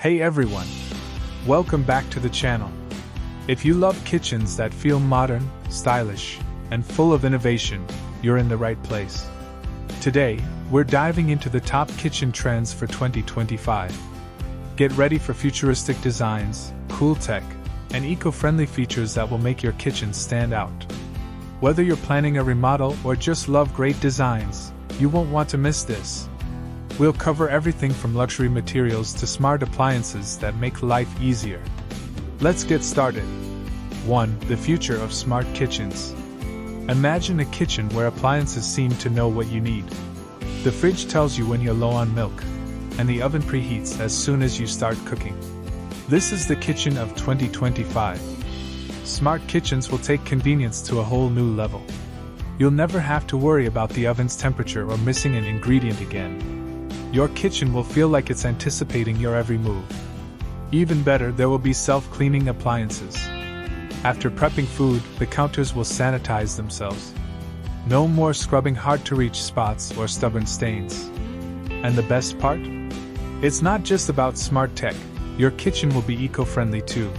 Hey everyone! Welcome back to the channel. If you love kitchens that feel modern, stylish, and full of innovation, you're in the right place. Today, we're diving into the top kitchen trends for 2025. Get ready for futuristic designs, cool tech, and eco-friendly features that will make your kitchen stand out. Whether you're planning a remodel or just love great designs, you won't want to miss this. We'll cover everything from luxury materials to smart appliances that make life easier. Let's get started. 1. The future of smart kitchens. Imagine a kitchen where appliances seem to know what you need. The fridge tells you when you're low on milk, and the oven preheats as soon as you start cooking. This is the kitchen of 2025. Smart kitchens will take convenience to a whole new level. You'll never have to worry about the oven's temperature or missing an ingredient again. Your kitchen will feel like it's anticipating your every move. Even better, there will be self-cleaning appliances. After prepping food, the counters will sanitize themselves. No more scrubbing hard-to-reach spots or stubborn stains. And the best part? It's not just about smart tech, your kitchen will be eco-friendly too.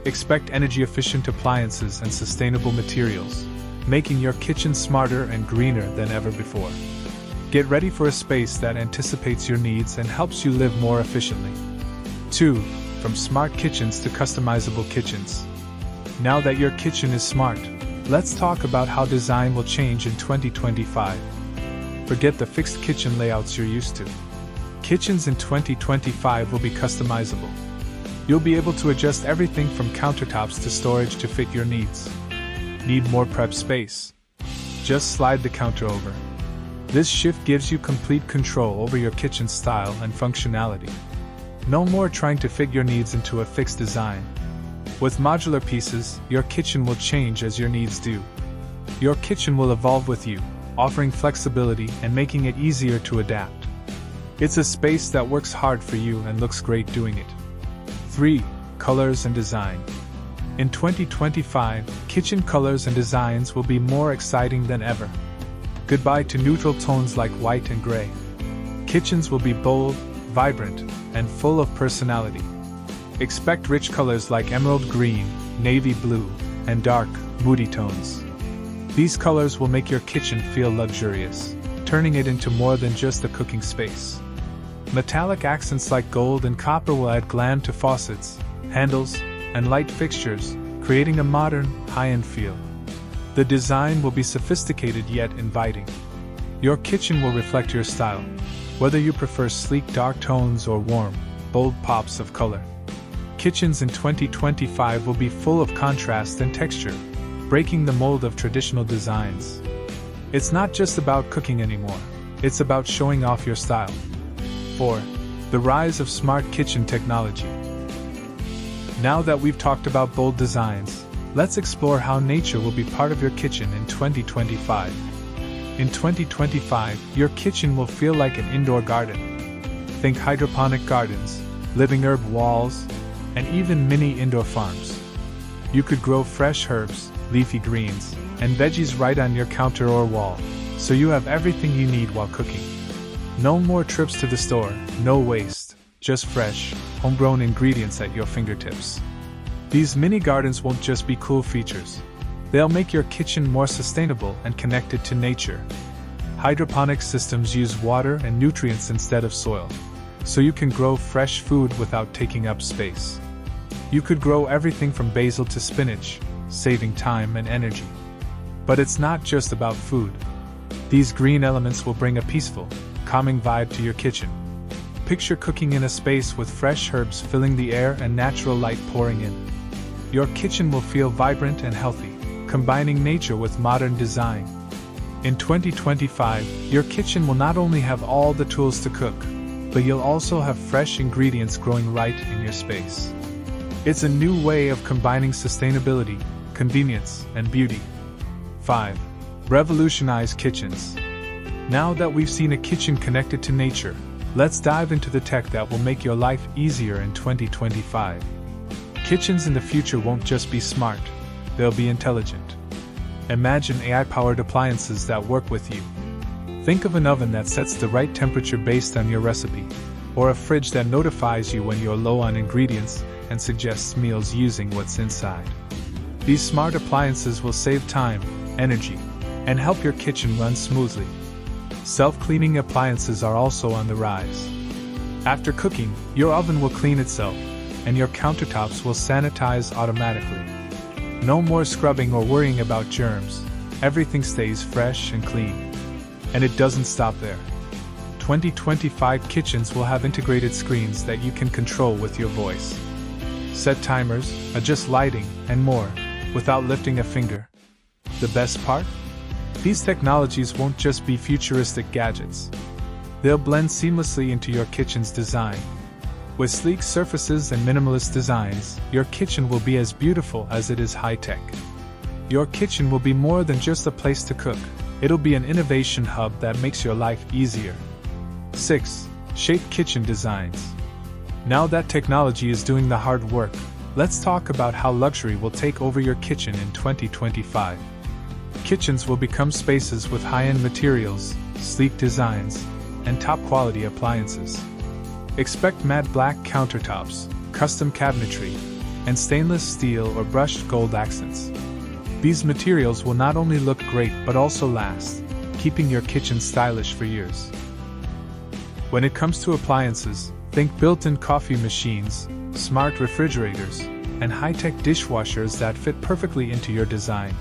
Expect energy-efficient appliances and sustainable materials, making your kitchen smarter and greener than ever before. Get ready for a space that anticipates your needs and helps you live more efficiently. 2. From smart kitchens to customizable kitchens. Now that your kitchen is smart, let's talk about how design will change in 2025. Forget the fixed kitchen layouts you're used to. Kitchens in 2025 will be customizable. You'll be able to adjust everything from countertops to storage to fit your needs. Need more prep space? Just slide the counter over. This shift gives you complete control over your kitchen style and functionality. No more trying to fit your needs into a fixed design. With modular pieces, your kitchen will change as your needs do. Your kitchen will evolve with you, offering flexibility and making it easier to adapt. It's a space that works hard for you and looks great doing it. 3. Colors and design. In 2025, kitchen colors and designs will be more exciting than ever. Goodbye to neutral tones like white and gray. Kitchens will be bold, vibrant, and full of personality. Expect rich colors like emerald green, navy blue, and dark, moody tones. These colors will make your kitchen feel luxurious, turning it into more than just a cooking space. Metallic accents like gold and copper will add glam to faucets, handles, and light fixtures, creating a modern, high-end feel. The design will be sophisticated yet inviting. Your kitchen will reflect your style, whether you prefer sleek dark tones or warm, bold pops of color. Kitchens in 2025 will be full of contrast and texture, breaking the mold of traditional designs. It's not just about cooking anymore, it's about showing off your style. 4. The rise of smart kitchen technology. Now that we've talked about bold designs, let's explore how nature will be part of your kitchen in 2025. In 2025, your kitchen will feel like an indoor garden. Think hydroponic gardens, living herb walls, and even mini indoor farms. You could grow fresh herbs, leafy greens, and veggies right on your counter or wall, so you have everything you need while cooking. No more trips to the store, no waste, just fresh, homegrown ingredients at your fingertips. These mini gardens won't just be cool features. They'll make your kitchen more sustainable and connected to nature. Hydroponic systems use water and nutrients instead of soil, so you can grow fresh food without taking up space. You could grow everything from basil to spinach, saving time and energy. But it's not just about food. These green elements will bring a peaceful, calming vibe to your kitchen. Picture cooking in a space with fresh herbs filling the air and natural light pouring in. Your kitchen will feel vibrant and healthy, combining nature with modern design. In 2025, your kitchen will not only have all the tools to cook, but you'll also have fresh ingredients growing right in your space. It's a new way of combining sustainability, convenience, and beauty. 5. Revolutionize kitchens. Now that we've seen a kitchen connected to nature, let's dive into the tech that will make your life easier in 2025. Kitchens in the future won't just be smart, they'll be intelligent. Imagine AI-powered appliances that work with you. Think of an oven that sets the right temperature based on your recipe, or a fridge that notifies you when you're low on ingredients and suggests meals using what's inside. These smart appliances will save time, energy, and help your kitchen run smoothly. Self-cleaning appliances are also on the rise. After cooking, your oven will clean itself, and your countertops will sanitize automatically. No more scrubbing or worrying about germs. Everything stays fresh and clean. And it doesn't stop there. 2025 kitchens will have integrated screens that you can control with your voice. Set timers, adjust lighting, and more, without lifting a finger. The best part? These technologies won't just be futuristic gadgets. They'll blend seamlessly into your kitchen's design. With sleek surfaces and minimalist designs, your kitchen will be as beautiful as it is high-tech. Your kitchen will be more than just a place to cook. It'll be an innovation hub that makes your life easier. 6. Shaped kitchen designs. Now that technology is doing the hard work, let's talk about how luxury will take over your kitchen in 2025. Kitchens will become spaces with high-end materials, sleek designs, and top-quality appliances. Expect matte black countertops, custom cabinetry, and stainless steel or brushed gold accents. These materials will not only look great but also last, keeping your kitchen stylish for years. When it comes to appliances, think built-in coffee machines, smart refrigerators, and high-tech dishwashers that fit perfectly into your design.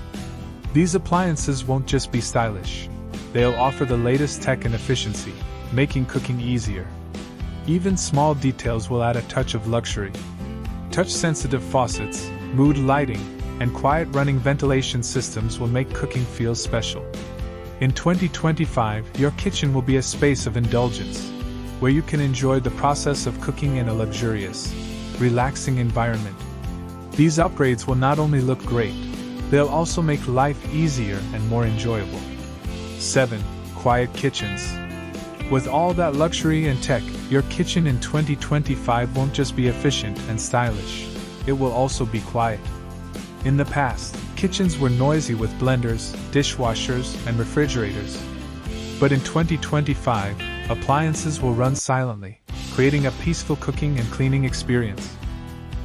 These appliances won't just be stylish. They'll offer the latest tech and efficiency, making cooking easier. Even small details will add a touch of luxury. Touch-sensitive faucets, mood lighting, and quiet running ventilation systems will make cooking feel special. In 2025, your kitchen will be a space of indulgence, where you can enjoy the process of cooking in a luxurious, relaxing environment. These upgrades will not only look great, they'll also make life easier and more enjoyable. 7. Quiet kitchens. With all that luxury and tech, your kitchen in 2025 won't just be efficient and stylish, it will also be quiet. In the past, kitchens were noisy with blenders, dishwashers, and refrigerators. But in 2025, appliances will run silently, creating a peaceful cooking and cleaning experience.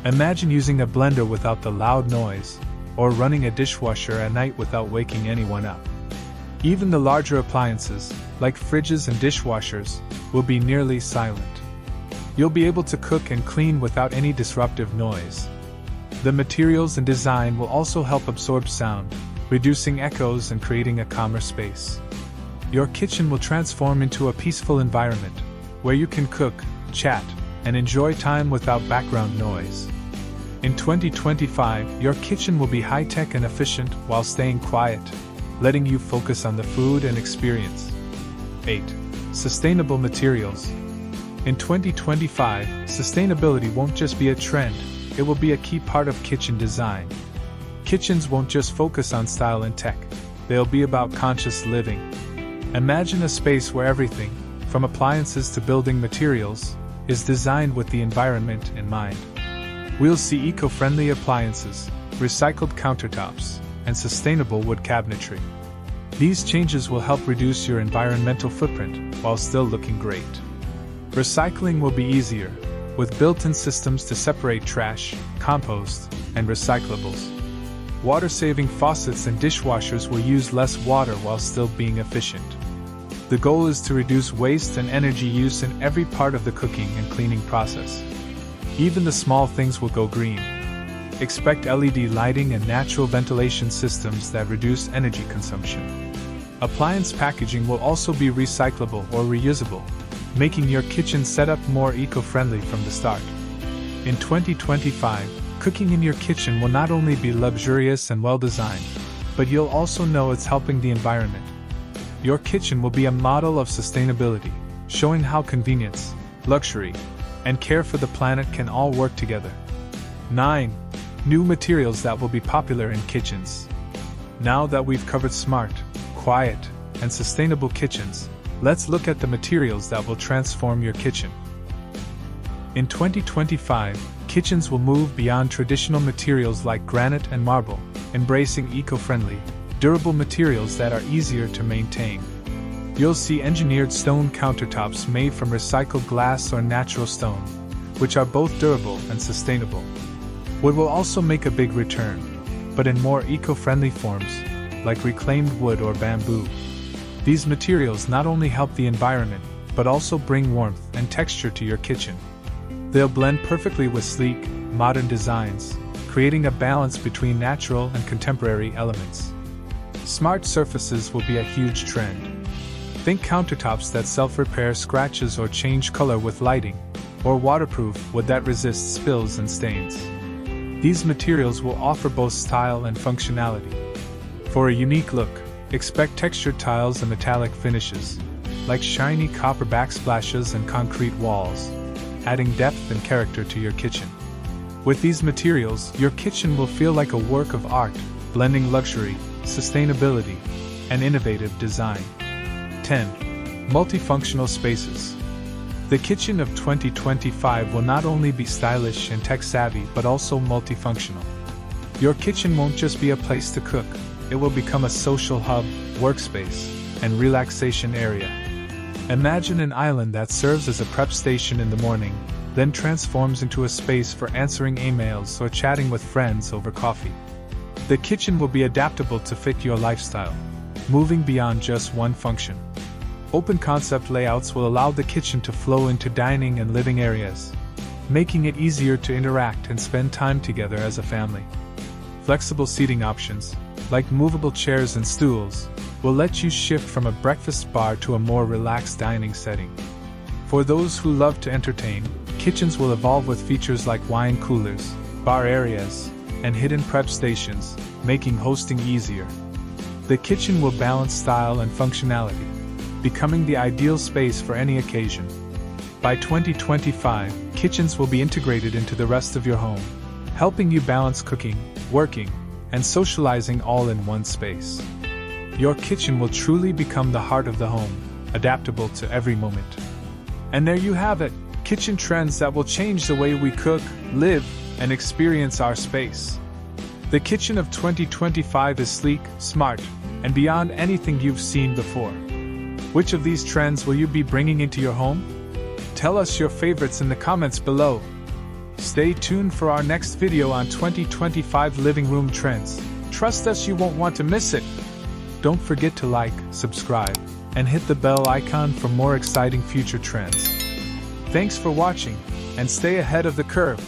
Imagine using a blender without the loud noise, or running a dishwasher at night without waking anyone up. Even the larger appliances, like fridges and dishwashers, will be nearly silent. You'll be able to cook and clean without any disruptive noise. The materials and design will also help absorb sound, reducing echoes and creating a calmer space. Your kitchen will transform into a peaceful environment, where you can cook, chat, and enjoy time without background noise. In 2025, your kitchen will be high-tech and efficient while staying quiet, letting you focus on the food and experience. 8. Sustainable materials. In 2025, sustainability won't just be a trend, it will be a key part of kitchen design. Kitchens won't just focus on style and tech, they'll be about conscious living. Imagine a space where everything, from appliances to building materials, is designed with the environment in mind. We'll see eco-friendly appliances, recycled countertops, and sustainable wood cabinetry. These changes will help reduce your environmental footprint while still looking great. Recycling will be easier, with built-in systems to separate trash, compost, and recyclables. Water-saving faucets and dishwashers will use less water while still being efficient. The goal is to reduce waste and energy use in every part of the cooking and cleaning process. Even the small things will go green. Expect LED lighting and natural ventilation systems that reduce energy consumption. Appliance packaging will also be recyclable or reusable, making your kitchen setup more eco-friendly from the start. In 2025, cooking in your kitchen will not only be luxurious and well-designed, but you'll also know it's helping the environment. Your kitchen will be a model of sustainability, showing how convenience, luxury, and care for the planet can all work together. 9. New materials that will be popular in kitchens. Now that we've covered smart, quiet, and sustainable kitchens, let's look at the materials that will transform your kitchen. In 2025, kitchens will move beyond traditional materials like granite and marble, embracing eco-friendly, durable materials that are easier to maintain. You'll see engineered stone countertops made from recycled glass or natural stone, which are both durable and sustainable. Wood will also make a big return, but in more eco-friendly forms, like reclaimed wood or bamboo. These materials not only help the environment, but also bring warmth and texture to your kitchen. They'll blend perfectly with sleek, modern designs, creating a balance between natural and contemporary elements. Smart surfaces will be a huge trend. Think countertops that self-repair scratches or change color with lighting, or waterproof wood that resists spills and stains. These materials will offer both style and functionality. For a unique look, expect textured tiles and metallic finishes, like shiny copper backsplashes and concrete walls, adding depth and character to your kitchen. With these materials, your kitchen will feel like a work of art, blending luxury, sustainability, and innovative design. 10. Multifunctional spaces. The kitchen of 2025 will not only be stylish and tech-savvy but also multifunctional. Your kitchen won't just be a place to cook, it will become a social hub, workspace, and relaxation area. Imagine an island that serves as a prep station in the morning, then transforms into a space for answering emails or chatting with friends over coffee. The kitchen will be adaptable to fit your lifestyle, moving beyond just one function. Open concept layouts will allow the kitchen to flow into dining and living areas, making it easier to interact and spend time together as a family. Flexible seating options, like movable chairs and stools, will let you shift from a breakfast bar to a more relaxed dining setting. For those who love to entertain, kitchens will evolve with features like wine coolers, bar areas, and hidden prep stations, making hosting easier. The kitchen will balance style and functionality, becoming the ideal space for any occasion. By 2025, kitchens will be integrated into the rest of your home, helping you balance cooking, working, and socializing all in one space. Your kitchen will truly become the heart of the home, adaptable to every moment. And there you have it, kitchen trends that will change the way we cook, live, and experience our space. The kitchen of 2025 is sleek, smart, and beyond anything you've seen before. Which of these trends will you be bringing into your home? Tell us your favorites in the comments below. Stay tuned for our next video on 2025 living room trends. Trust us, you won't want to miss it. Don't forget to like, subscribe, and hit the bell icon for more exciting future trends. Thanks for watching, and stay ahead of the curve.